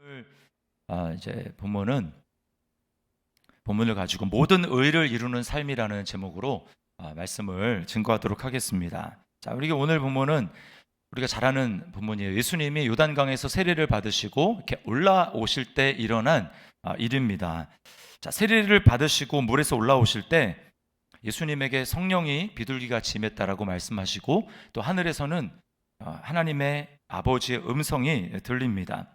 오늘 이제 본문을 가지고 모든 의를 이루는 삶이라는 제목으로 말씀을 증거하도록 하겠습니다. 자, 우리가 오늘 본문은 우리가 잘 아는 본문이에요. 예수님이 요단강에서 세례를 받으시고 이렇게 올라오실 때 일어난 일입니다. 자, 세례를 받으시고 물에서 올라오실 때 예수님에게 성령이 비둘기같이 임했다라고 말씀하시고 또 하늘에서는 하나님의 아버지의 음성이 들립니다.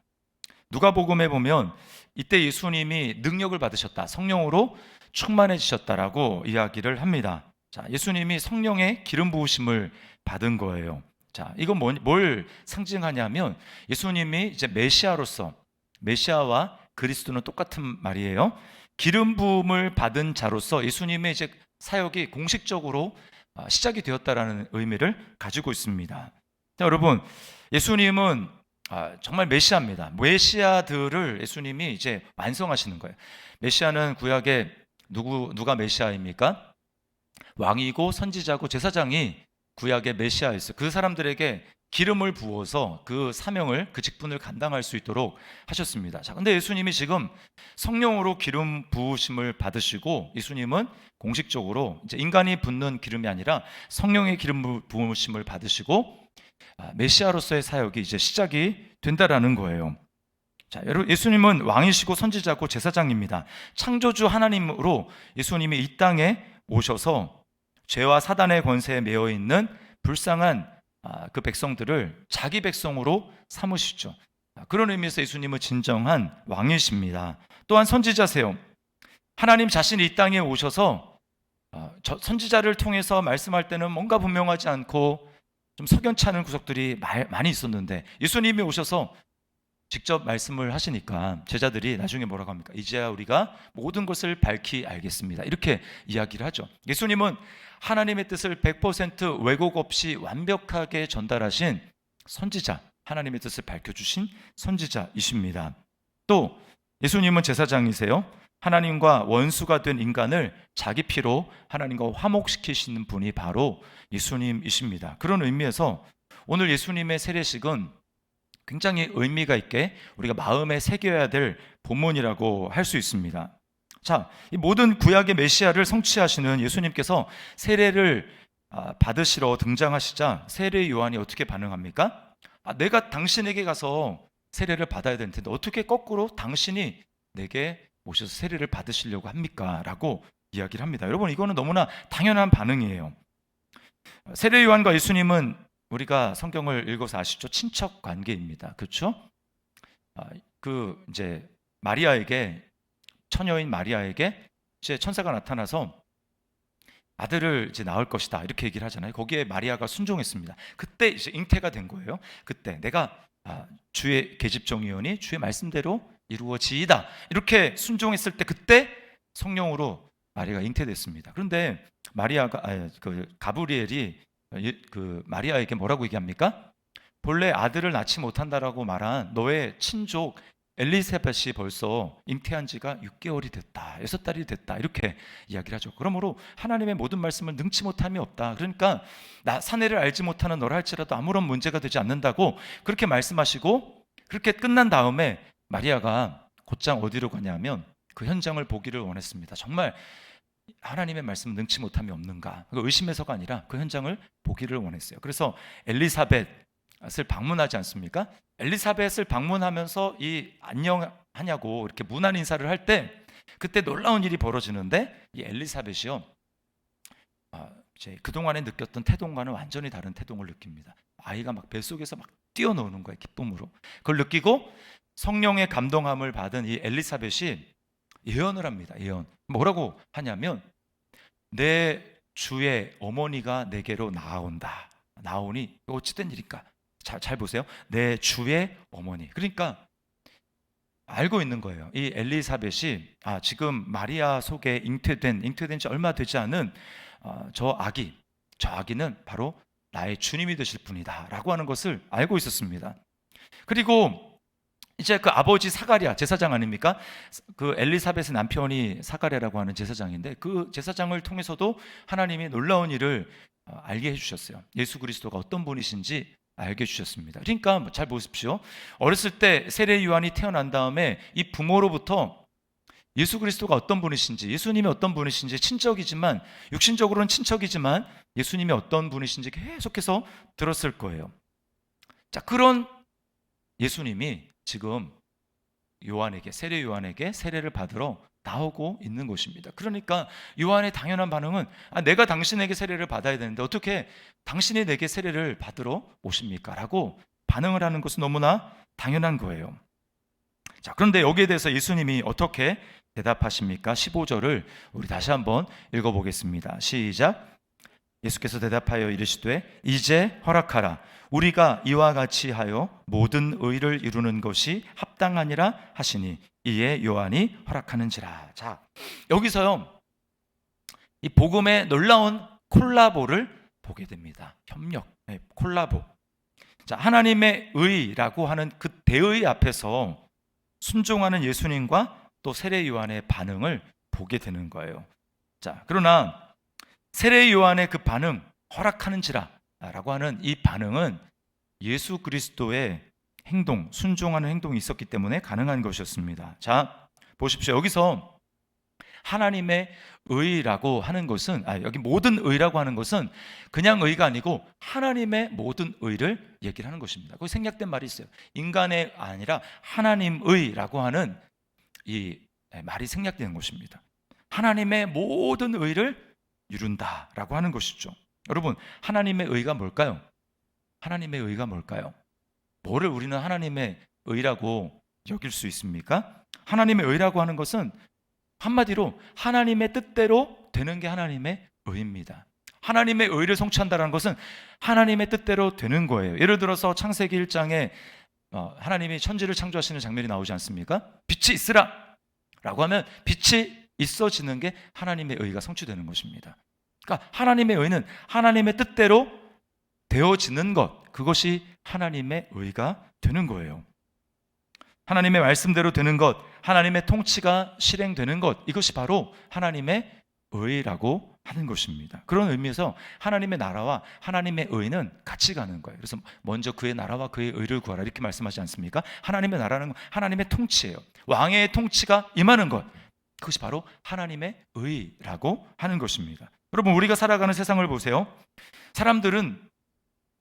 누가복음에 보면 이때 예수님이 능력을 받으셨다, 성령으로 충만해지셨다라고 이야기를 합니다. 자, 예수님이 성령의 기름 부으심을 받은 거예요. 자, 이건 뭘 상징하냐면 예수님이 이제 메시아로서, 메시아와 그리스도는 똑같은 말이에요. 기름 부음을 받은 자로서 예수님의 이제 사역이 공식적으로 시작이 되었다라는 의미를 가지고 있습니다. 자, 여러분, 예수님은 정말 메시아입니다. 메시아들을 예수님이 이제 완성하시는 거예요. 메시아는 구약에 누가 메시아입니까? 왕이고 선지자고 제사장이 구약의 메시아였어요. 그 사람들에게 기름을 부어서 그 사명을, 그 직분을 감당할 수 있도록 하셨습니다. 자, 근데 예수님이 지금 성령으로 기름 부으심을 받으시고, 예수님은 공식적으로 이제 인간이 붓는 기름이 아니라 성령의 기름 부으심을 받으시고 메시아로서의 사역이 이제 시작이 된다라는 거예요. 자, 여러분, 예수님은 왕이시고 선지자고 제사장입니다. 창조주 하나님으로 예수님이 이 땅에 오셔서 죄와 사단의 권세에 매여 있는 불쌍한 그 백성들을 자기 백성으로 삼으시죠. 그런 의미에서 예수님은 진정한 왕이십니다. 또한 선지자세요. 하나님 자신이 이 땅에 오셔서 선지자를 통해서 말씀할 때는 뭔가 분명하지 않고 좀 석연치 않은 구석들이 많이 있었는데 예수님이 오셔서 직접 말씀을 하시니까 제자들이 나중에 뭐라고 합니까? 이제야 우리가 모든 것을 밝히 알겠습니다, 이렇게 이야기를 하죠. 예수님은 하나님의 뜻을 100% 왜곡 없이 완벽하게 전달하신 선지자, 하나님의 뜻을 밝혀주신 선지자이십니다. 또 예수님은 제사장이세요. 하나님과 원수가 된 인간을 자기 피로 하나님과 화목시키시는 분이 바로 예수님이십니다. 그런 의미에서 오늘 예수님의 세례식은 굉장히 의미가 있게 우리가 마음에 새겨야 될 본문이라고 할 수 있습니다. 자, 이 모든 구약의 메시아를 성취하시는 예수님께서 세례를 받으시러 등장하시자 세례 요한이 어떻게 반응합니까? 내가 당신에게 가서 세례를 받아야 되는 텐데 어떻게 거꾸로 당신이 내게 오셔서 세례를 받으시려고 합니까? 라고 이야기를 합니다. 여러분, 이거는 너무나 당연한 반응이에요. 세례 요한과 예수님은 우리가 성경을 읽어서 아시죠? 친척 관계입니다. 그렇죠? 그 이제 마리아에게, 처녀인 마리아에게 이제 천사가 나타나서 아들을 이제 낳을 것이다, 이렇게 얘기를 하잖아요. 거기에 마리아가 순종했습니다. 그때 이제 잉태가 된 거예요. 그때 내가 주의 계집종이오니 주의 말씀대로 이루어지이다, 이렇게 순종했을 때 그때 성령으로 마리아가 잉태됐습니다. 그런데 가브리엘이 그 마리아에게 뭐라고 얘기합니까? 본래 아들을 낳지 못한다라고 말한 너의 친족 엘리사벳이 벌써 잉태한 지가 6개월이 됐다, 6달이 됐다, 이렇게 이야기를 하죠. 그러므로 하나님의 모든 말씀을 능치 못함이 없다, 그러니까 나 사내를 알지 못하는 너라 할지라도 아무런 문제가 되지 않는다고 그렇게 말씀하시고, 그렇게 끝난 다음에 마리아가 곧장 어디로 가냐면 그 현장을 보기를 원했습니다. 정말 하나님의 말씀 능치 못함이 없는가, 의심해서가 아니라 그 현장을 보기를 원했어요. 그래서 엘리사벳을 방문하지 않습니까? 엘리사벳을 방문하면서 이 안녕하냐고 이렇게 문안 인사를 할 때 그때 놀라운 일이 벌어지는데, 이 엘리사벳이요, 이제 그동안에 느꼈던 태동과는 완전히 다른 태동을 느낍니다. 아이가 막 뱃속에서 막 뛰어노는 거예요, 기쁨으로. 그걸 느끼고 성령의 감동함을 받은 이 엘리사벳이 예언을 합니다. 예언. 뭐라고 하냐면 내 주의 어머니가 내게로 나아온다. 나오니 어찌된 일일까? 잘 보세요. 내 주의 어머니. 그러니까 알고 있는 거예요. 이 엘리사벳이 지금 마리아 속에 잉태된 지 얼마 되지 않은 저 아기는 바로 나의 주님이 되실 분이다 라고 하는 것을 알고 있었습니다. 그리고 이제 그 아버지 사가랴, 제사장 아닙니까? 그 엘리사벳의 남편이 사가랴라고 하는 제사장인데 그 제사장을 통해서도 하나님이 놀라운 일을 알게 해주셨어요. 예수 그리스도가 어떤 분이신지 알게 해주셨습니다. 그러니까 잘 보십시오. 어렸을 때 세례 요한이 태어난 다음에 이 부모로부터 예수 그리스도가 어떤 분이신지, 예수님이 어떤 분이신지, 친척이지만 육신적으로는 친척이지만 예수님이 어떤 분이신지 계속해서 들었을 거예요. 자, 그런 예수님이 지금 요한에게, 세례 요한에게 세례를 받으러 나오고 있는 것입니다. 그러니까 요한의 당연한 반응은 내가 당신에게 세례를 받아야 되는데 어떻게 당신이 내게 세례를 받으러 오십니까? 라고 반응을 하는 것은 너무나 당연한 거예요. 자, 그런데 여기에 대해서 예수님이 어떻게 대답하십니까? 15절을 우리 다시 한번 읽어보겠습니다. 시작. 예수께서 대답하여 이르시되 이제 허락하라. 우리가 이와 같이 하여 모든 의를 이루는 것이 합당하니라 하시니 이에 요한이 허락하는지라. 자, 여기서요 이 복음의 놀라운 콜라보를 보게 됩니다. 협력, 콜라보. 자, 하나님의 의라고 하는 그 대의 앞에서 순종하는 예수님과 또 세례 요한의 반응을 보게 되는 거예요. 자, 그러나 세례 요한의 그 반응, 허락하는지라 라고 하는 이 반응은 예수 그리스도의 행동, 순종하는 행동이 있었기 때문에 가능한 것이었습니다. 자, 보십시오. 여기서 하나님의 의라고 하는 것은, 여기 모든 의라고 하는 것은 그냥 의가 아니고 하나님의 모든 의를 얘기를 하는 것입니다. 거기 생략된 말이 있어요. 인간의 아니라 하나님의라고 하는 이 말이 생략되는 것입니다. 하나님의 모든 의를 이룬다라고 하는 것이죠. 여러분, 하나님의 의가 뭘까요? 하나님의 의가 뭘까요? 뭐를 우리는 하나님의 의라고 여길 수 있습니까? 하나님의 의라고 하는 것은 한마디로 하나님의 뜻대로 되는 게 하나님의 의입니다. 하나님의 의를 성취한다는 것은 하나님의 뜻대로 되는 거예요. 예를 들어서 창세기 1장에 하나님이 천지를 창조하시는 장면이 나오지 않습니까? 빛이 있으라 라고 하면 빛이 있어지는 게 하나님의 의가 성취되는 것입니다. 그러니까 하나님의 의는 하나님의 뜻대로 되어지는 것, 그것이 하나님의 의가 되는 거예요. 하나님의 말씀대로 되는 것, 하나님의 통치가 실행되는 것, 이것이 바로 하나님의 의라고 하는 것입니다. 그런 의미에서 하나님의 나라와 하나님의 의는 같이 가는 거예요. 그래서 먼저 그의 나라와 그의 의를 구하라 이렇게 말씀하지 않습니까? 하나님의 나라는 하나님의 통치예요. 왕의 통치가 임하는 것, 그것이 바로 하나님의 의라고 하는 것입니다. 여러분, 우리가 살아가는 세상을 보세요. 사람들은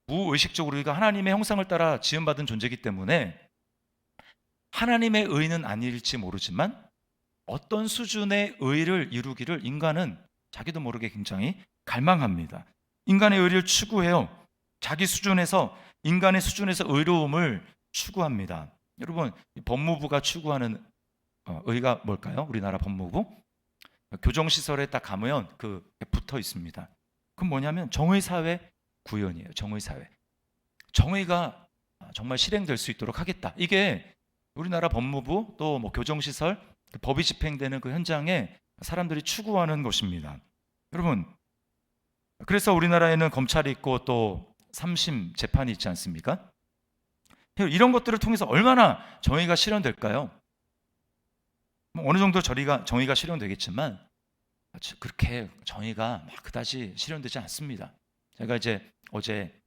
무의식적으로 우리가 하나님의 형상을 따라 지음받은 존재이기 때문에 하나님의 의는 아닐지 모르지만 어떤 수준의 의를 이루기를 인간은 자기도 모르게 굉장히 갈망합니다. 인간의 의를 추구해요. 자기 수준에서, 인간의 수준에서 의로움을 추구합니다. 여러분, 법무부가 추구하는 의가 뭘까요? 우리나라 법무부? 교정시설에 딱 가면 그 붙어 있습니다. 그건 뭐냐면 정의사회 구현이에요. 정의사회. 정의가 정말 실행될 수 있도록 하겠다. 이게 우리나라 법무부 또 뭐 교정시설, 법이 집행되는 그 현장에 사람들이 추구하는 것입니다. 여러분, 그래서 우리나라에는 검찰이 있고 또 3심 재판이 있지 않습니까? 이런 것들을 통해서 얼마나 정의가 실현될까요? 어느 정도 정의가 실현되겠지만 그렇게 정의가 막 그다지 실현되지 않습니다. 제가 이제 어제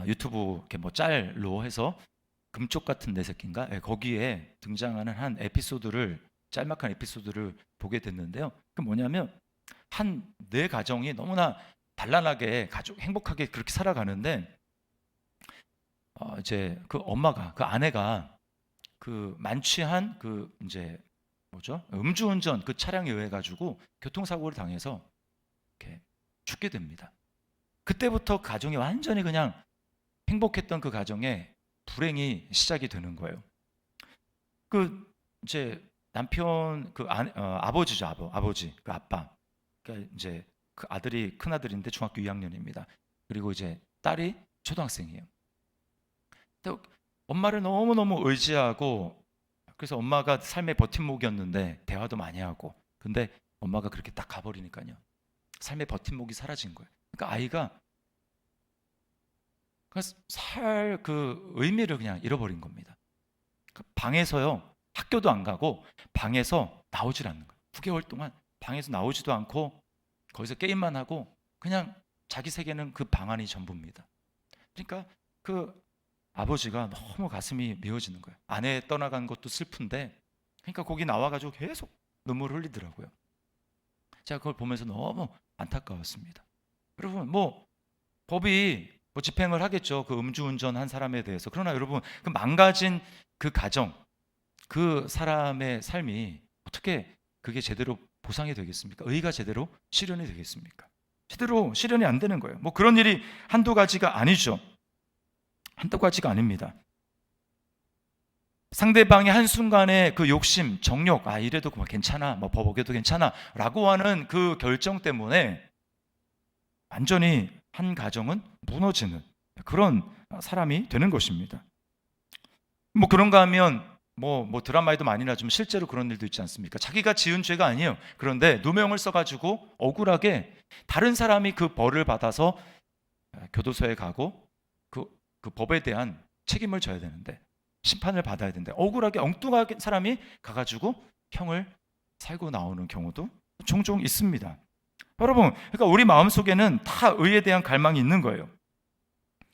유튜브 이렇게 뭐 짤로 해서 금쪽 같은 내 새끼인가? 거기에 등장하는 한 에피소드를, 짤막한 에피소드를 보게 됐는데요. 그 뭐냐면 한 네 가정이 너무나 단란하게 행복하게 그렇게 살아가는데 이제 그 엄마가, 그 아내가 그 만취한 그 이제 뭐죠? 음주운전 그 차량에 의해 가지고 교통사고를 당해서 이렇게 죽게 됩니다. 그때부터 가정이 완전히 그냥 행복했던 그 가정에 불행이 시작이 되는 거예요. 그 이제 남편 그 아버지죠, 아버지 그 아빠. 그러니까 이제 그 아들이 큰 아들인데 중학교 2학년입니다. 그리고 이제 딸이 초등학생이에요. 근데 엄마를 너무너무 의지하고, 그래서 엄마가 삶의 버팀목이었는데 대화도 많이 하고, 근데 엄마가 그렇게 딱 가버리니까요, 삶의 버팀목이 사라진 거예요. 그러니까 아이가 살 그 의미를 그냥 잃어버린 겁니다. 방에서요, 학교도 안 가고 방에서 나오질 않는 거예요. 9개월 동안 방에서 나오지도 않고 거기서 게임만 하고 그냥 자기 세계는 그 방 안이 전부입니다. 그러니까 그 아버지가 너무 가슴이 메어지는 거예요. 아내 떠나간 것도 슬픈데, 그러니까 거기 나와가지고 계속 눈물을 흘리더라고요. 제가 그걸 보면서 너무 안타까웠습니다. 여러분, 뭐 법이 뭐 집행을 하겠죠. 그 음주운전 한 사람에 대해서. 그러나 여러분, 그 망가진 그 가정, 그 사람의 삶이 어떻게 그게 제대로 보상이 되겠습니까? 의가 제대로 실현이 되겠습니까? 제대로 실현이 안 되는 거예요. 뭐 그런 일이 한두 가지가 아니죠. 한두 가지가 아닙니다. 상대방의 한순간의 그 욕심, 정욕, 이래도 뭐 괜찮아, 뭐 버벅여도 괜찮아 라고 하는 그 결정 때문에 완전히 한 가정은 무너지는 그런 사람이 되는 것입니다. 뭐 그런가 하면 뭐 드라마에도 많이 나지만 실제로 그런 일도 있지 않습니까? 자기가 지은 죄가 아니에요. 그런데 누명을 써가지고 억울하게 다른 사람이 그 벌을 받아서 교도소에 가고 그 법에 대한 책임을 져야 되는데, 심판을 받아야 되는데, 억울하게 엉뚱하게 사람이 가가지고 형을 살고 나오는 경우도 종종 있습니다. 여러분, 그러니까 우리 마음속에는 다 의에 대한 갈망이 있는 거예요.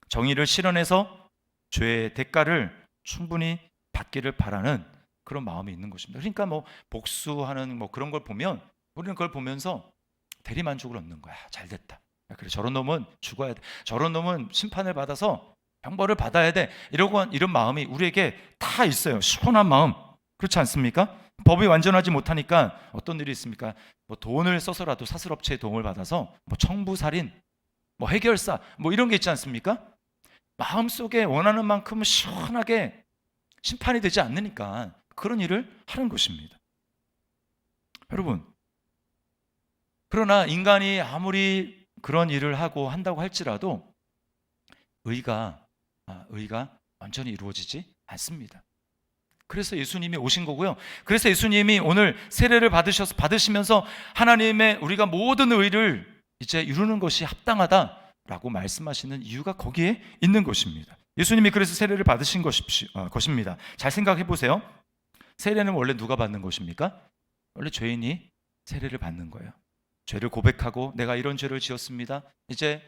정의를 실현해서 죄의 대가를 충분히 받기를 바라는 그런 마음이 있는 것입니다. 그러니까 뭐 복수하는 뭐 그런 걸 보면 우리는 그걸 보면서 대리만족을 얻는 거야. 잘 됐다. 그래, 저런 놈은 죽어야 돼. 저런 놈은 심판을 받아서 형벌을 받아야 돼. 이런 마음이 우리에게 다 있어요. 시원한 마음. 그렇지 않습니까? 법이 완전하지 못하니까 어떤 일이 있습니까? 뭐 돈을 써서라도 사슬업체의 도움을 받아서 뭐 청부살인, 뭐 해결사, 뭐 이런 게 있지 않습니까? 마음속에 원하는 만큼 시원하게 심판이 되지 않으니까 그런 일을 하는 것입니다. 여러분, 그러나 인간이 아무리 그런 일을 하고 한다고 할지라도 의가 완전히 이루어지지 않습니다. 그래서 예수님이 오신 거고요. 그래서 예수님이 오늘 세례를 받으시면서 하나님의 우리가 모든 의를 이제 이루는 것이 합당하다라고 말씀하시는 이유가 거기에 있는 것입니다. 예수님이 그래서 세례를 받으신 것입니다. 잘 생각해 보세요. 세례는 원래 누가 받는 것입니까? 원래 죄인이 세례를 받는 거예요. 죄를 고백하고 내가 이런 죄를 지었습니다. 이제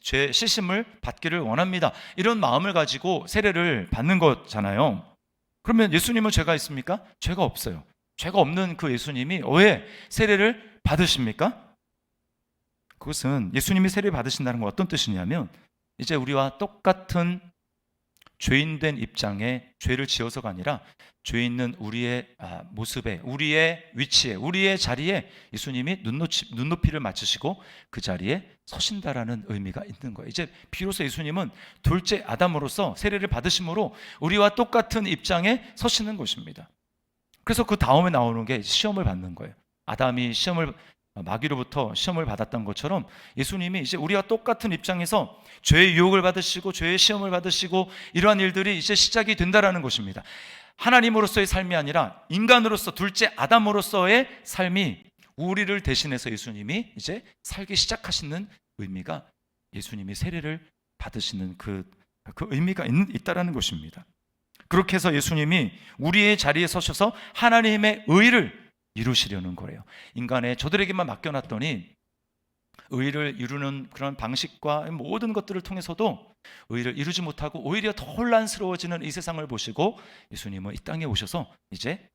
죄 씻음을 받기를 원합니다. 이런 마음을 가지고 세례를 받는 거잖아요. 그러면 예수님은 죄가 있습니까? 죄가 없어요. 죄가 없는 그 예수님이 왜 세례를 받으십니까? 그것은 예수님이 세례 받으신다는 건 어떤 뜻이냐면 이제 우리와 똑같은 죄인된 입장에 죄를 지어서가 아니라 죄 있는 우리의 모습에, 우리의 위치에, 우리의 자리에 예수님이 눈높이를 맞추시고 그 자리에 서신다라는 의미가 있는 거예요. 이제 비로소 예수님은 둘째 아담으로서 세례를 받으심으로 우리와 똑같은 입장에 서시는 것입니다. 그래서 그 다음에 나오는 게 시험을 받는 거예요. 아담이 마귀로부터 시험을 받았던 것처럼 예수님이 이제 우리와 똑같은 입장에서 죄의 유혹을 받으시고 죄의 시험을 받으시고 이러한 일들이 이제 시작이 된다라는 것입니다. 하나님으로서의 삶이 아니라 인간으로서 둘째 아담으로서의 삶이 우리를 대신해서 예수님이 이제 살기 시작하시는 의미가 예수님이 세례를 받으시는 그 의미가 있다라는 것입니다. 그렇게 해서 예수님이 우리의 자리에 서셔서 하나님의 의를 이루시려는 거예요. 인간의 저들에게만 맡겨놨더니 의를 이루는 그런 방식과 모든 것들을 통해서도 의를 이루지 못하고 오히려 더 혼란스러워지는 이 세상을 보시고 예수님은 이 땅에 오셔서 이제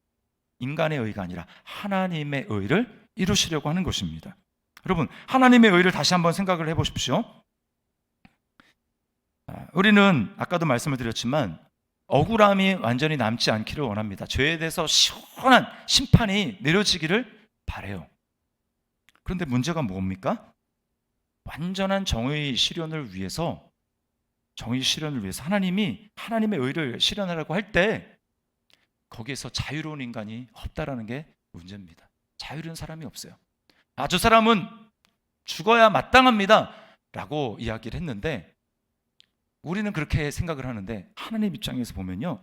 인간의 의가 아니라 하나님의 의를 이루시려고 하는 것입니다. 여러분, 하나님의 의를 다시 한번 생각을 해보십시오. 우리는 아까도 말씀을 드렸지만 억울함이 완전히 남지 않기를 원합니다. 죄에 대해서 시원한 심판이 내려지기를 바라요. 그런데 문제가 뭡니까? 완전한 정의 실현을 위해서 하나님이 하나님의 의를 실현하라고 할 때 거기에서 자유로운 인간이 없다라는 게 문제입니다. 자유로운 사람이 없어요. 저 사람은 죽어야 마땅합니다 라고 이야기를 했는데 우리는 그렇게 생각을 하는데 하나님 입장에서 보면요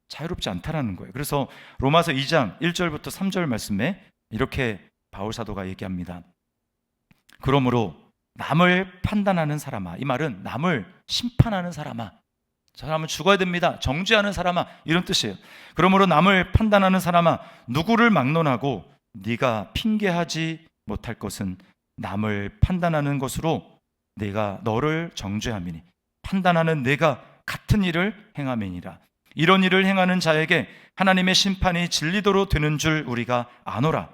자유롭지 않다라는 거예요. 그래서 로마서 2장 1절부터 3절 말씀에 이렇게 바울 사도가 얘기합니다. 그러므로 남을 판단하는 사람아, 이 말은 남을 심판하는 사람아, 저 사람은 죽어야 됩니다, 정죄하는 사람아, 이런 뜻이에요. 그러므로 남을 판단하는 사람아, 누구를 막론하고 네가 핑계하지 못할 것은 남을 판단하는 것으로 내가 너를 정죄함이니 판단하는 내가 같은 일을 행함이니라. 이런 일을 행하는 자에게 하나님의 심판이 진리도로 되는 줄 우리가 아노라.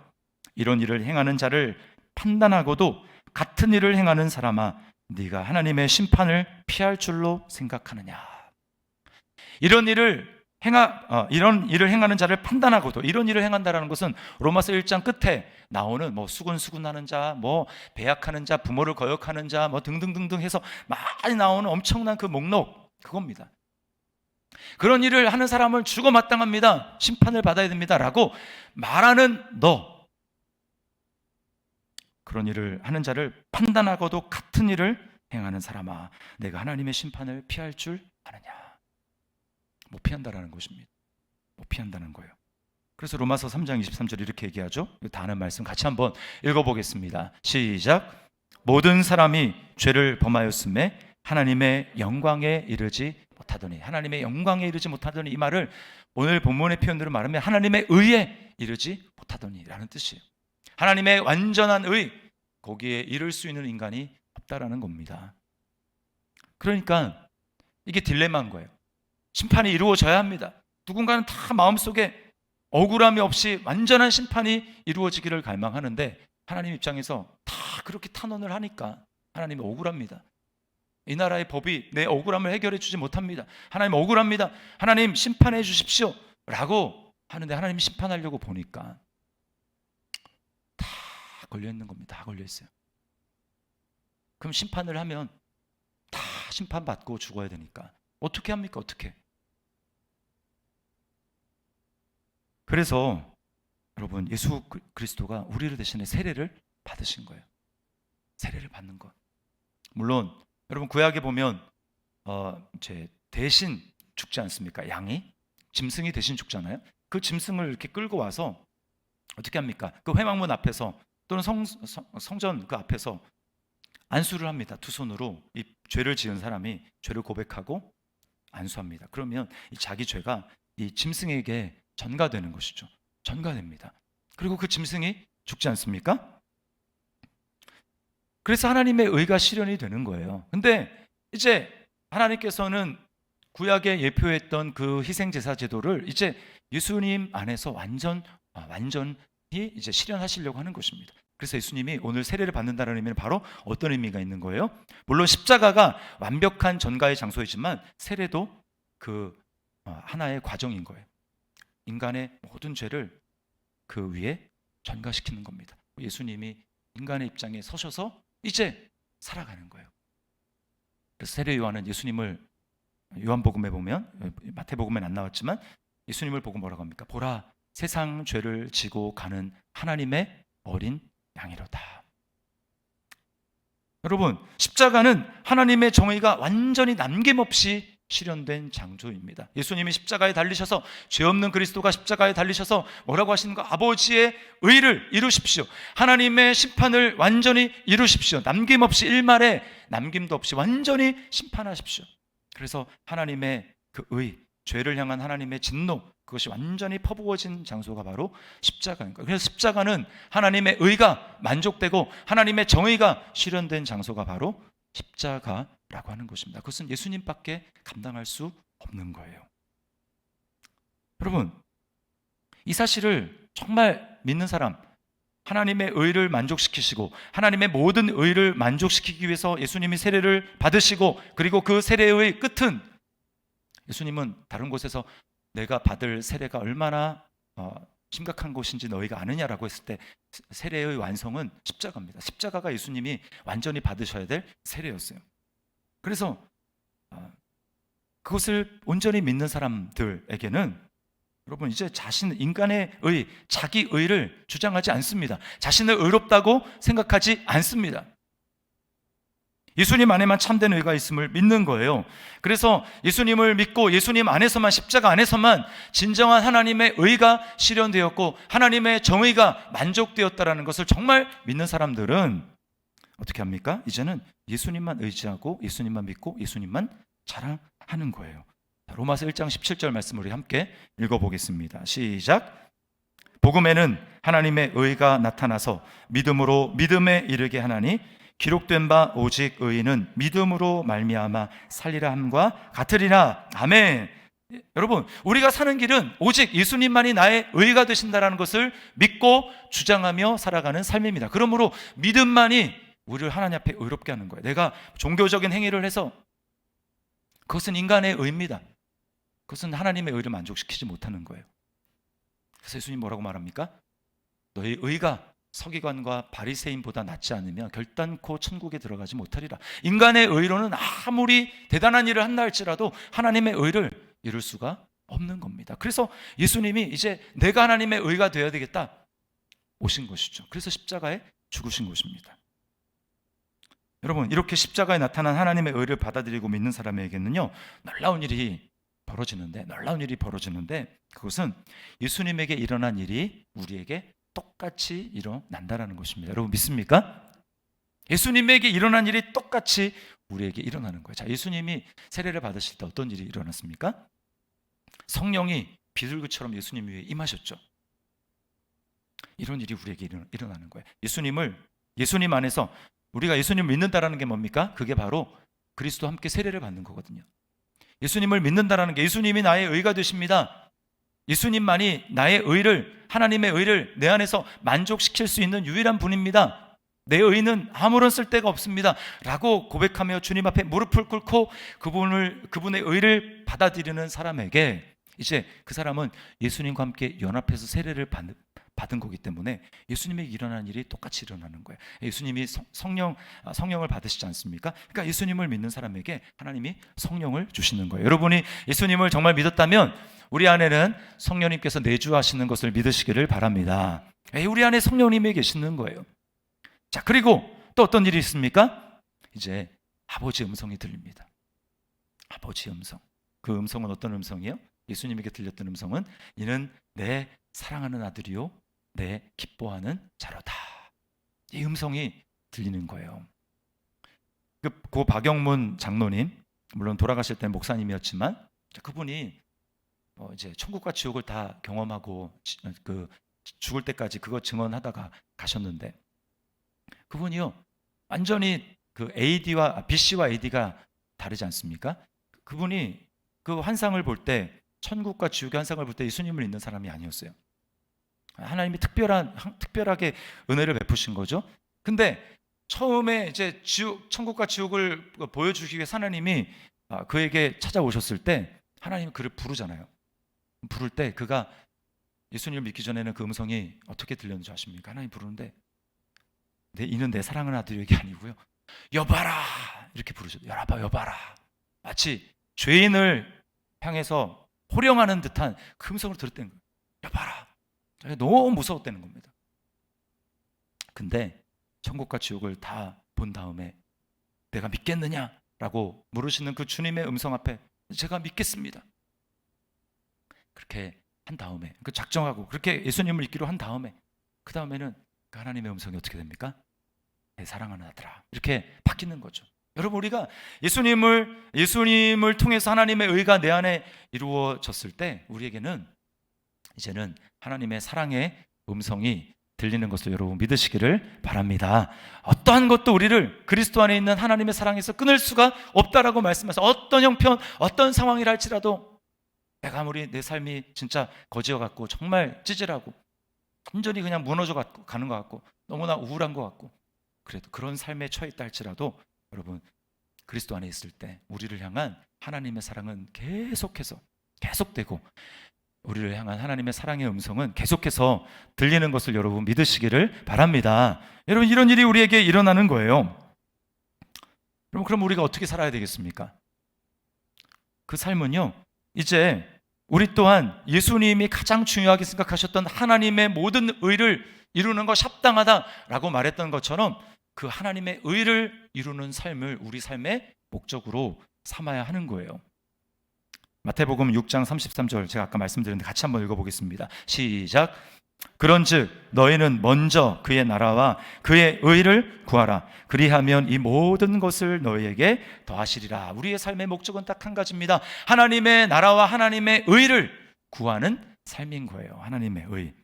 이런 일을 행하는 자를 판단하고도 같은 일을 행하는 사람아, 네가 하나님의 심판을 피할 줄로 생각하느냐. 이런 일을 행하는 자를 판단하고도, 이런 일을 행한다라는 것은 로마서 1장 끝에 나오는 수군수군하는 자, 배약하는 자, 부모를 거역하는 자, 등등등등 해서 많이 나오는 엄청난 그 목록, 그겁니다. 그런 일을 하는 사람은 죽어 마땅합니다. 심판을 받아야 됩니다. 라고 말하는 너, 그런 일을 하는 자를 판단하고도 같은 일을 행하는 사람아, 내가 하나님의 심판을 피할 줄 아느냐. 못 피한다라는 것입니다. 못 피한다는 거예요. 그래서 로마서 3장 23절 이렇게 얘기하죠. 다 아는 말씀 같이 한번 읽어보겠습니다. 시작. 모든 사람이 죄를 범하였음에 하나님의 영광에 이르지 못하더니, 하나님의 영광에 이르지 못하더니, 이 말을 오늘 본문의 표현대로 말하면 하나님의 의에 이르지 못하더니 라는 뜻이에요. 하나님의 완전한 의, 거기에 이를 수 있는 인간이 없다라는 겁니다. 그러니까 이게 딜레마인 거예요. 심판이 이루어져야 합니다. 누군가는 다 마음속에 억울함이 없이 완전한 심판이 이루어지기를 갈망하는데, 하나님 입장에서 다 그렇게 탄원을 하니까 하나님이 억울합니다. 이 나라의 법이 내 억울함을 해결해 주지 못합니다. 하나님 억울합니다. 하나님 심판해 주십시오 라고 하는데, 하나님 심판하려고 보니까 다 걸려있는 겁니다. 다 걸려있어요. 그럼 심판을 하면 다 심판받고 죽어야 되니까 어떻게 합니까? 어떻게? 그래서 여러분, 예수 그리스도가 우리를 대신에 세례를 받으신 거예요. 세례를 받는 것. 물론 여러분, 구약에 보면 대신 죽지 않습니까? 양이, 짐승이 대신 죽잖아요. 그 짐승을 이렇게 끌고 와서 어떻게 합니까? 그 회막문 앞에서 또는 성전 그 앞에서 안수를 합니다. 두 손으로 이 죄를 지은 사람이 죄를 고백하고 안수합니다. 그러면 이 자기 죄가 이 짐승에게 전가되는 것이죠. 전가됩니다. 그리고 그 짐승이 죽지 않습니까? 그래서 하나님의 의가 실현이 되는 거예요. 근데 이제 하나님께서는 구약에 예표했던 그 희생제사 제도를 이제 예수님 안에서 완전히 이제 실현하시려고 하는 것입니다. 그래서 예수님이 오늘 세례를 받는다는 의미는 바로 어떤 의미가 있는 거예요? 물론 십자가가 완벽한 전가의 장소이지만 세례도 그 하나의 과정인 거예요. 인간의 모든 죄를 그 위에 전가시키는 겁니다. 예수님이 인간의 입장에 서셔서 이제 살아가는 거예요. 그래서 세례 요한은 예수님을, 요한복음에 보면, 마태복음엔 안 나왔지만 예수님을 보고 뭐라고 합니까? 보라, 세상 죄를 지고 가는 하나님의 어린 양이로다. 여러분, 십자가는 하나님의 정의가 완전히 남김없이 실현된 장소입니다. 예수님이 십자가에 달리셔서, 죄 없는 그리스도가 십자가에 달리셔서 뭐라고 하시는가? 아버지의 의를 이루십시오. 하나님의 심판을 완전히 이루십시오. 남김없이, 일말에 남김도 없이 완전히 심판하십시오. 그래서 하나님의 그 의, 죄를 향한 하나님의 진노, 그것이 완전히 퍼부어진 장소가 바로 십자가인 거예요. 그래서 십자가는 하나님의 의가 만족되고 하나님의 정의가 실현된 장소가 바로 십자가라고 하는 것입니다. 그것은 예수님밖에 감당할 수 없는 거예요. 여러분, 이 사실을 정말 믿는 사람, 하나님의 의를 만족시키시고 하나님의 모든 의를 만족시키기 위해서 예수님이 세례를 받으시고, 그리고 그 세례의 끝은, 예수님은 다른 곳에서 내가 받을 세례가 얼마나 심각한 것인지 너희가 아느냐라고 했을 때 세례의 완성은 십자가입니다. 십자가가 예수님이 완전히 받으셔야 될 세례였어요. 그래서 그것을 온전히 믿는 사람들에게는 여러분, 이제 인간의 의, 자기 의를 주장하지 않습니다. 자신을 의롭다고 생각하지 않습니다. 예수님 안에만 참된 의가 있음을 믿는 거예요. 그래서 예수님을 믿고 예수님 안에서만, 십자가 안에서만 진정한 하나님의 의가 실현되었고 하나님의 정의가 만족되었다라는 것을 정말 믿는 사람들은 어떻게 합니까? 이제는 예수님만 의지하고 예수님만 믿고 예수님만 자랑하는 거예요. 로마서 1장 17절 말씀 우리 함께 읽어보겠습니다. 시작. 복음에는 하나님의 의가 나타나서 믿음으로 믿음에 이르게 하나니 기록된 바 오직 의인은 믿음으로 말미암아 살리라 함과 같으리라. 아멘. 여러분, 우리가 사는 길은 오직 예수님만이 나의 의가 되신다라는 것을 믿고 주장하며 살아가는 삶입니다. 그러므로 믿음만이 우리를 하나님 앞에 의롭게 하는 거예요. 내가 종교적인 행위를 해서 그것은 인간의 의입니다. 그것은 하나님의 의를 만족시키지 못하는 거예요. 그래서 예수님 뭐라고 말합니까? 너희 의가 서기관과 바리새인보다 낫지 않으면 결단코 천국에 들어가지 못하리라. 인간의 의로는 아무리 대단한 일을 한다 할지라도 하나님의 의를 이룰 수가 없는 겁니다. 그래서 예수님이 이제 내가 하나님의 의가 되어야 되겠다 오신 것이죠. 그래서 십자가에 죽으신 것입니다. 여러분, 이렇게 십자가에 나타난 하나님의 의를 받아들이고 믿는 사람에게는요, 놀라운 일이 벌어지는데 그것은 예수님에게 일어난 일이 우리에게 똑같이 일어난다라는 것입니다. 여러분 믿습니까? 예수님에게 일어난 일이 똑같이 우리에게 일어나는 거예요. 자, 예수님이 세례를 받으실 때 어떤 일이 일어났습니까? 성령이 비둘기처럼 예수님 위에 임하셨죠. 이런 일이 우리에게 일어나는 거예요. 예수님 안에서 우리가 예수님을 믿는다라는 게 뭡니까? 그게 바로 그리스도와 함께 세례를 받는 거거든요. 예수님을 믿는다라는 게 예수님이 나의 의가 되십니다. 예수님만이 나의 의를, 하나님의 의를 내 안에서 만족시킬 수 있는 유일한 분입니다. 내 의는 아무런 쓸데가 없습니다 라고 고백하며 주님 앞에 무릎을 꿇고 그분의 의를 받아들이는 사람에게 이제 그 사람은 예수님과 함께 연합해서 세례를 받은 거기 때문에 예수님에게 일어나는 일이 똑같이 일어나는 거예요. 예수님이 성령을 받으시지 않습니까? 그러니까 예수님을 믿는 사람에게 하나님이 성령을 주시는 거예요. 여러분이 예수님을 정말 믿었다면 우리 안에는 성령님께서 내주하시는 것을 믿으시기를 바랍니다. 우리 안에 성령님이 계시는 거예요. 자, 그리고 또 어떤 일이 있습니까? 이제 아버지의 음성이 들립니다. 아버지의 음성. 그 음성은 어떤 음성이에요? 예수님에게 들렸던 음성은 이는 내 사랑하는 아들이요 내 기뻐하는 자로다. 이 음성이 들리는 거예요. 고 박영문 장로님, 물론 돌아가실 때 목사님이었지만 그분이 이제 천국과 지옥을 다 경험하고 죽을 때까지 그거 증언하다가 가셨는데 그분이요 완전히 BC와 AD가 다르지 않습니까? 그분이 그 환상을 볼 때 천국과 지옥의 환상을 볼 때 예수님을 믿는 사람이 아니었어요. 하나님이 특별하게 은혜를 베푸신 거죠. 근데 처음에 이제 천국과 지옥을 보여주기 위해 하나님이 그에게 찾아오셨을 때 하나님이 그를 부르잖아요. 부를 때 그가 예수님을 믿기 전에는 그 음성이 어떻게 들렸는지 아십니까? 하나님 부르는데 이는 내 사랑하는 아들에게 아니고요 여봐라 이렇게 부르셨어요. 여봐라. 마치 죄인을 향해서 호령하는 듯한 그 음성을 들었다는 거예요. 여봐라. 너무 무서웠다는 겁니다. 근데 천국과 지옥을 다 본 다음에 내가 믿겠느냐라고 물으시는 그 주님의 음성 앞에 제가 믿겠습니다. 그렇게 한 다음에 작정하고 그렇게 예수님을 믿기로 한 다음에 그 다음에는 그 하나님의 음성이 어떻게 됩니까? 내 사랑하는 아들아 이렇게 바뀌는 거죠. 여러분 우리가 예수님을 통해서 하나님의 의가 내 안에 이루어졌을 때 우리에게는 이제는 하나님의 사랑의 음성이 들리는 것을 여러분 믿으시기를 바랍니다. 어떠한 것도 우리를 그리스도 안에 있는 하나님의 사랑에서 끊을 수가 없다라고 말씀하셔서 어떤 형편, 어떤 상황이라 할지라도 내가 아무리 내 삶이 진짜 거지어 같고 정말 찌질하고 완전히 그냥 무너져 가는 것 같고 너무나 우울한 것 같고 그래도 그런 삶에 처해 있다 할지라도 여러분 그리스도 안에 있을 때 우리를 향한 하나님의 사랑은 계속되고 우리를 향한 하나님의 사랑의 음성은 계속해서 들리는 것을 여러분 믿으시기를 바랍니다. 여러분 이런 일이 우리에게 일어나는 거예요. 여러분 그럼 우리가 어떻게 살아야 되겠습니까? 그 삶은요 이제 우리 또한 예수님이 가장 중요하게 생각하셨던 하나님의 모든 의를 이루는 것 합당하다라고 말했던 것처럼 그 하나님의 의를 이루는 삶을 우리 삶의 목적으로 삼아야 하는 거예요. 마태복음 6장 33절 제가 아까 말씀드렸는데 같이 한번 읽어보겠습니다. 시작. 그런즉 너희는 먼저 그의 나라와 그의 의를 구하라. 그리하면 이 모든 것을 너희에게 더하시리라. 우리의 삶의 목적은 딱 한 가지입니다. 하나님의 나라와 하나님의 의를 구하는 삶인 거예요. 하나님의 의.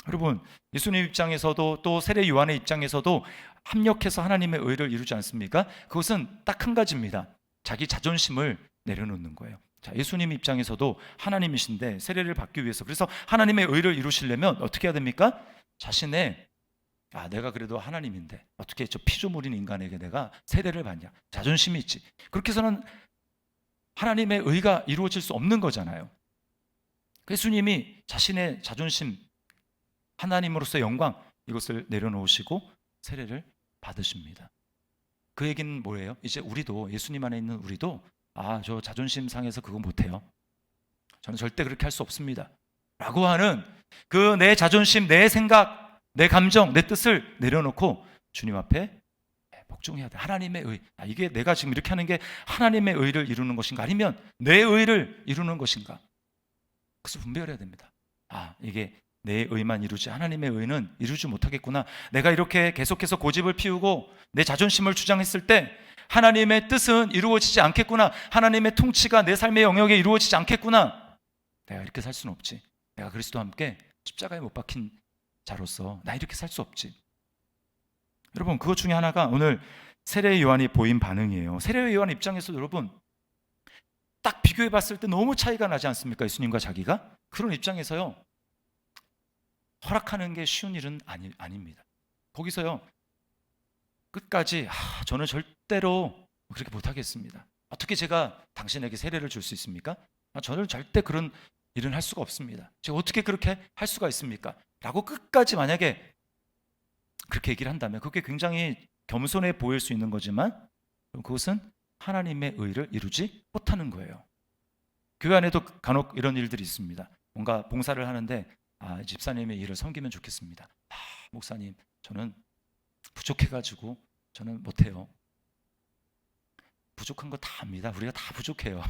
여러분 예수님 입장에서도 또 세례 요한의 입장에서도 합력해서 하나님의 의를 이루지 않습니까? 그것은 딱 한 가지입니다. 자기 자존심을 내려놓는 거예요. 자, 예수님 입장에서도 하나님이신데 세례를 받기 위해서, 그래서 하나님의 의를 이루시려면 어떻게 해야 됩니까? 자신의 내가 그래도 하나님인데 어떻게 저 피조물인 인간에게 내가 세례를 받냐, 자존심이 있지. 그렇게 해서는 하나님의 의가 이루어질 수 없는 거잖아요. 예수님이 자신의 자존심, 하나님으로서의 영광, 이것을 내려놓으시고 세례를 받으십니다. 그 얘기는 뭐예요? 이제 우리도, 예수님 안에 있는 우리도 저 자존심 상해서 그거 못해요, 저는 절대 그렇게 할 수 없습니다 라고 하는 그 내 자존심, 내 생각, 내 감정, 내 뜻을 내려놓고 주님 앞에 복종해야 돼. 하나님의 의, 이게 내가 지금 이렇게 하는 게 하나님의 의를 이루는 것인가, 아니면 내 의를 이루는 것인가, 그것을 분별해야 됩니다. 이게 내 의만 이루지 하나님의 의는 이루지 못하겠구나. 내가 이렇게 계속해서 고집을 피우고 내 자존심을 주장했을 때 하나님의 뜻은 이루어지지 않겠구나. 하나님의 통치가 내 삶의 영역에 이루어지지 않겠구나. 내가 이렇게 살 수는 없지. 내가 그리스도와 함께 십자가에 못 박힌 자로서 나 이렇게 살 수 없지. 여러분, 그것 중에 하나가 오늘 세례 요한이 보인 반응이에요. 세례 요한 입장에서 여러분 딱 비교해 봤을 때 너무 차이가 나지 않습니까? 예수님과 자기가. 그런 입장에서요, 허락하는 게 쉬운 일은 아닙니다. 거기서요 끝까지 저는 절대로 그렇게 못하겠습니다. 어떻게 제가 당신에게 세례를 줄 수 있습니까? 저는 절대 그런 일은 할 수가 없습니다. 제가 어떻게 그렇게 할 수가 있습니까? 라고 끝까지 만약에 그렇게 얘기를 한다면 그게 굉장히 겸손해 보일 수 있는 거지만 그것은 하나님의 의를 이루지 못하는 거예요. 교회 안에도 간혹 이런 일들이 있습니다. 뭔가 봉사를 하는데 집사님의 일을 섬기면 좋겠습니다. 목사님, 저는 부족해가지고 저는 못해요. 부족한 거 다 압니다. 우리가 다 부족해요.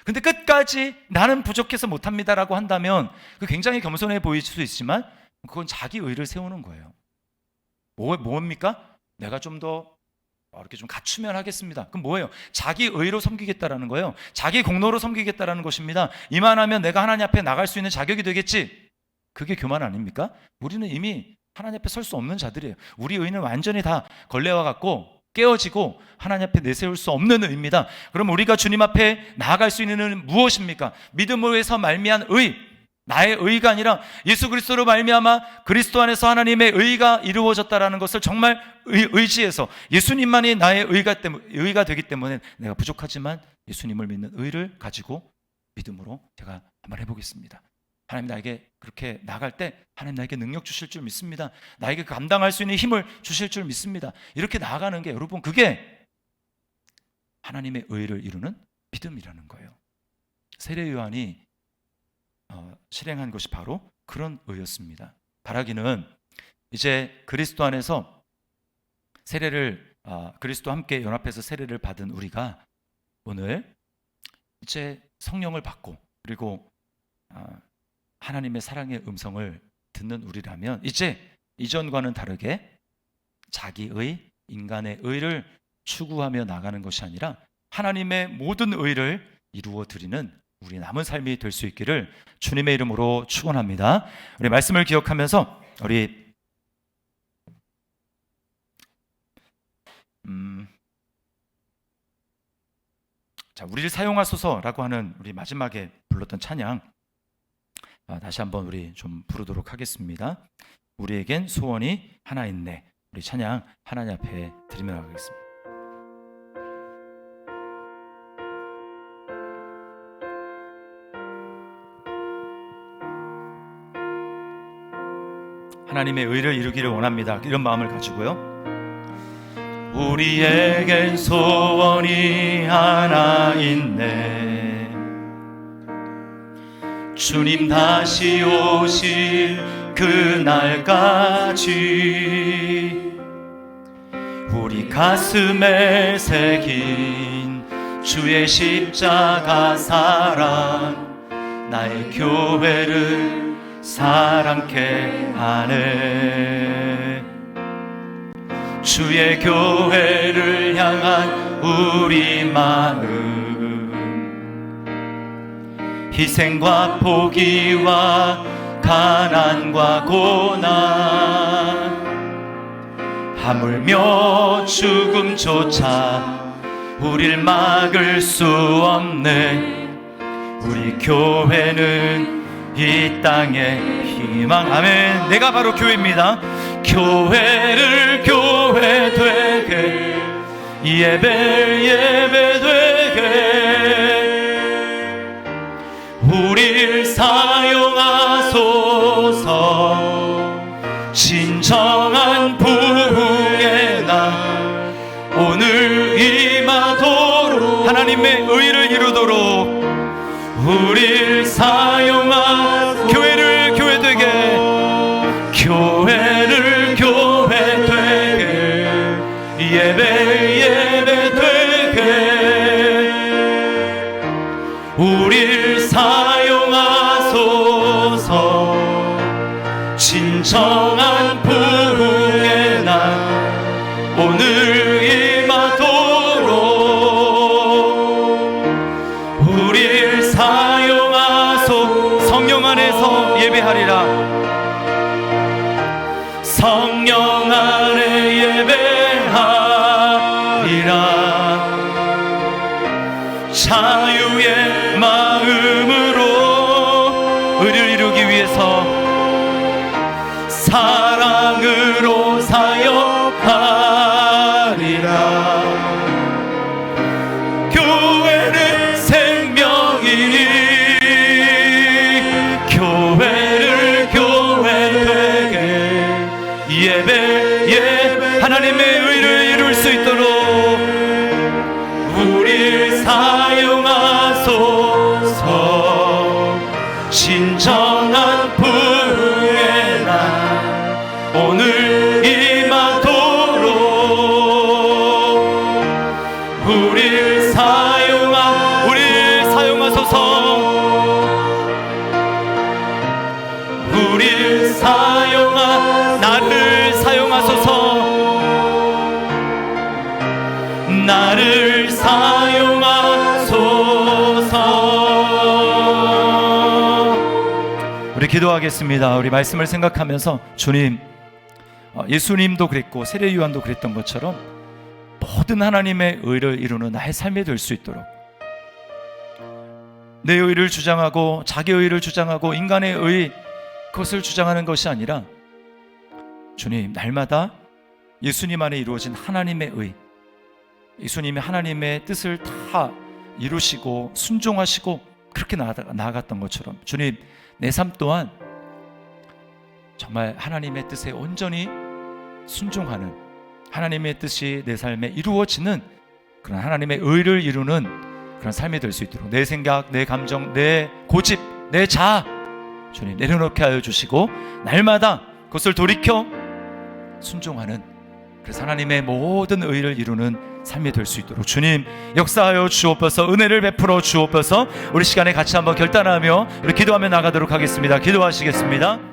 근데 끝까지 나는 부족해서 못합니다라고 한다면 그 굉장히 겸손해 보일 수 있지만 그건 자기 의를 세우는 거예요. 뭡니까? 내가 좀 더 이렇게 좀 갖추면 하겠습니다. 그럼 뭐예요? 자기 의로 섬기겠다라는 거예요. 자기 공로로 섬기겠다라는 것입니다. 이만하면 내가 하나님 앞에 나갈 수 있는 자격이 되겠지. 그게 교만 아닙니까? 우리는 이미 하나님 앞에 설 수 없는 자들이에요. 우리 의는 완전히 다 걸레와 같고 깨어지고 하나님 앞에 내세울 수 없는 의입니다. 그럼 우리가 주님 앞에 나아갈 수 있는 의는 무엇입니까? 믿음으로 해서 말미암은 의, 나의 의가 아니라 예수 그리스도로 말미암아 그리스도 안에서 하나님의 의가 이루어졌다라는 것을 정말 의지해서 예수님만이 나의 의가 되기 때문에 내가 부족하지만 예수님을 믿는 의를 가지고 믿음으로 제가 한번 해보겠습니다. 하나님 나에게 그렇게 나갈 때 하나님 나에게 능력 주실 줄 믿습니다. 나에게 감당할 수 있는 힘을 주실 줄 믿습니다. 이렇게 나아가는 게 여러분 그게 하나님의 의를 이루는 믿음이라는 거예요. 세례 요한이 실행한 것이 바로 그런 의였습니다. 바라기는 이제 그리스도 안에서 세례를 그리스도와 함께 연합해서 세례를 받은 우리가 오늘 이제 성령을 받고 그리고 하나님의 사랑의 음성을 듣는 우리라면 이제 이전과는 다르게 자기의, 인간의 의를 추구하며 나가는 것이 아니라 하나님의 모든 의를 이루어 드리는 우리 남은 삶이 될 수 있기를 주님의 이름으로 축원합니다. 우리 말씀을 기억하면서 우리 우리를 사용하소서라고 하는 우리 마지막에 불렀던 찬양 다시 한번 우리 좀 부르도록 하겠습니다. 우리에겐 소원이 하나 있네. 우리 찬양 하나님 앞에 드리며 나가겠습니다. 하나님의 의를 이루기를 원합니다. 이런 마음을 가지고요. 우리에겐 소원이 하나 있네. 주님 다시 오실 그날까지 우리 가슴에 새긴 주의 십자가 사랑 나의 교회를 사랑케 하네. 주의 교회를 향한 우리 마음 희생과 포기와 가난과 고난 하물며 죽음조차 우릴 막을 수 없네. 우리 교회는 이 땅의 희망. 아멘. 내가 바로 교회입니다. 교회를 교회 되게, 예배 되게 우릴 사용하소서. 진정한 부흥의 날 오늘 임하도록, 하나님의 의를 이루도록 우릴 사용한, 교회를 교회 되게, 교회를 교회 되게, 예배 되게 우릴 사용하소서. 진정한 부흥의 날 오늘 임하도록 우릴 사용하소. 성령 안에서 예배하리라. 성령 안에 예배하리라. 자유의 마음으로 의를 이루기 위해서 사랑으로 사역하리라. 교회는 생명이니 교회를 교회 되게, 예배 하나님의 의를 이룰 수 있도록 우릴 사용하소서. 진정한 부흥의 날 오늘 임하도록 우릴 사용하소서. 우릴 나를 사용하소서. 나를 사용하소서. 우리 기도하겠습니다. 우리 말씀을 생각하면서, 주님, 예수님도 그랬고 세례 요한도 그랬던 것처럼 모든 하나님의 의를 이루는 나의 삶이 될 수 있도록, 내 의를 주장하고 자기 의를 주장하고 인간의 의, 그것을 주장하는 것이 아니라, 주님, 날마다 예수님 안에 이루어진 하나님의 의, 예수님이 하나님의 뜻을 다 이루시고 순종하시고 그렇게 나아갔던 것처럼, 주님, 내 삶 또한 정말 하나님의 뜻에 온전히 순종하는, 하나님의 뜻이 내 삶에 이루어지는 그런 하나님의 의를 이루는 그런 삶이 될 수 있도록, 내 생각, 내 감정, 내 고집, 내 자아, 주님, 내려놓게 하여 주시고 날마다 그것을 돌이켜 순종하는, 그래서 하나님의 모든 의를 이루는 삶이 될 수 있도록 주님 역사하여 주옵소서. 은혜를 베풀어 주옵소서. 우리 시간에 같이 한번 결단하며 우리 기도하며 나가도록 하겠습니다. 기도하시겠습니다.